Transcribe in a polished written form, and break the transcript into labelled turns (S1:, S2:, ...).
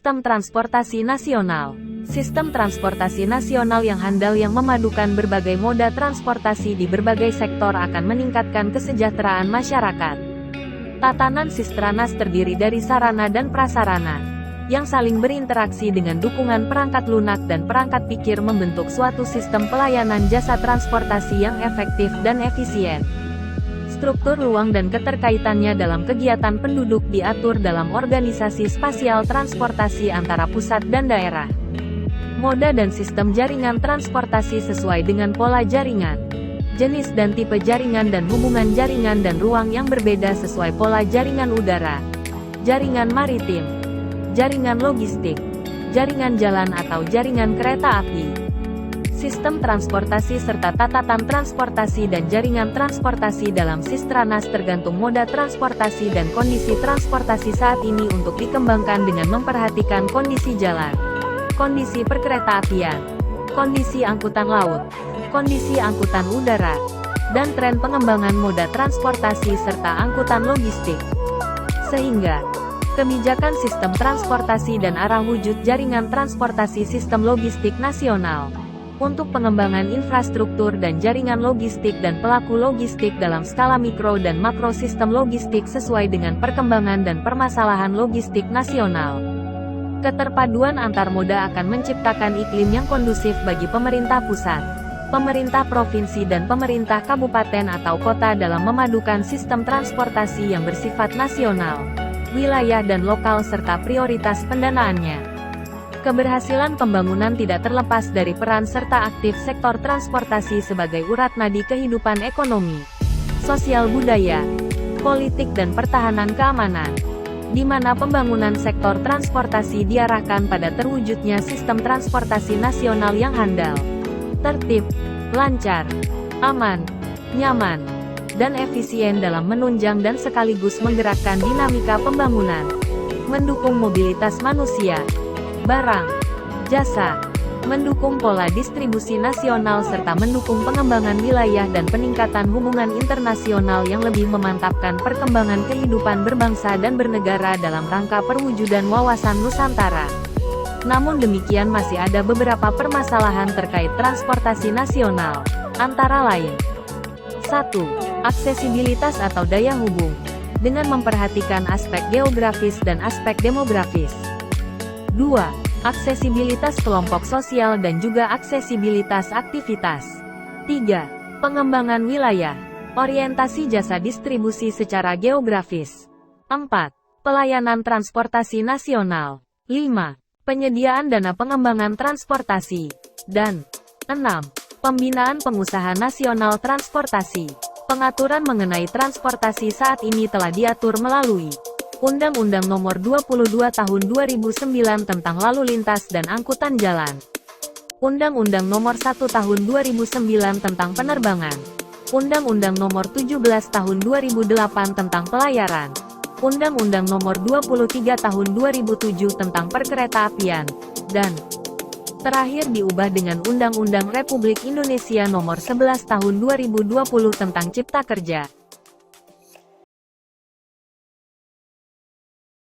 S1: Sistem Transportasi Nasional. Sistem transportasi nasional yang handal yang memadukan berbagai moda transportasi di berbagai sektor akan meningkatkan kesejahteraan masyarakat. Tatanan Sistranas terdiri dari sarana dan prasarana yang saling berinteraksi dengan dukungan perangkat lunak dan perangkat pikir membentuk suatu sistem pelayanan jasa transportasi yang efektif dan efisien. Struktur ruang dan keterkaitannya dalam kegiatan penduduk diatur dalam organisasi spasial transportasi antara pusat dan daerah. Moda dan sistem jaringan transportasi sesuai dengan pola jaringan, jenis dan tipe jaringan dan hubungan jaringan dan ruang yang berbeda sesuai pola jaringan udara, jaringan maritim, jaringan logistik, jaringan jalan atau jaringan kereta api. Sistem transportasi serta tatatan transportasi dan jaringan transportasi dalam Sistranas tergantung moda transportasi dan kondisi transportasi saat ini untuk dikembangkan dengan memperhatikan kondisi jalan, kondisi perkeretaapian, kondisi angkutan laut, kondisi angkutan udara, dan tren pengembangan moda transportasi serta angkutan logistik. Sehingga, kebijakan sistem transportasi dan arah wujud jaringan transportasi sistem logistik nasional untuk pengembangan infrastruktur dan jaringan logistik dan pelaku logistik dalam skala mikro dan makro sistem logistik sesuai dengan perkembangan dan permasalahan logistik nasional. Keterpaduan antar moda akan menciptakan iklim yang kondusif bagi pemerintah pusat, pemerintah provinsi dan pemerintah kabupaten atau kota dalam memadukan sistem transportasi yang bersifat nasional, wilayah dan lokal serta prioritas pendanaannya. Keberhasilan pembangunan tidak terlepas dari peran serta aktif sektor transportasi sebagai urat nadi kehidupan ekonomi, sosial budaya, politik dan pertahanan keamanan, di mana pembangunan sektor transportasi diarahkan pada terwujudnya sistem transportasi nasional yang handal, tertib, lancar, aman, nyaman, dan efisien dalam menunjang dan sekaligus menggerakkan dinamika pembangunan, mendukung mobilitas manusia, barang, jasa, mendukung pola distribusi nasional serta mendukung pengembangan wilayah dan peningkatan hubungan internasional yang lebih memantapkan perkembangan kehidupan berbangsa dan bernegara dalam rangka perwujudan wawasan Nusantara. Namun demikian masih ada beberapa permasalahan terkait transportasi nasional, antara lain 1. Aksesibilitas atau daya hubung, dengan memperhatikan aspek geografis dan aspek demografis. 2. Aksesibilitas kelompok sosial dan juga aksesibilitas aktivitas. 3. Pengembangan wilayah, orientasi jasa distribusi secara geografis. 4. Pelayanan transportasi nasional. 5. Penyediaan dana pengembangan transportasi. Dan 6. Pembinaan pengusaha nasional transportasi. Pengaturan mengenai transportasi saat ini telah diatur melalui Undang-Undang Nomor 22 Tahun 2009 tentang Lalu Lintas dan Angkutan Jalan, Undang-Undang Nomor 1 Tahun 2009 tentang Penerbangan, Undang-Undang Nomor 17 Tahun 2008 tentang Pelayaran, Undang-Undang Nomor 23 Tahun 2007 tentang Perkeretaapian, dan terakhir diubah dengan Undang-Undang Republik Indonesia Nomor 11 Tahun 2020 tentang Cipta Kerja.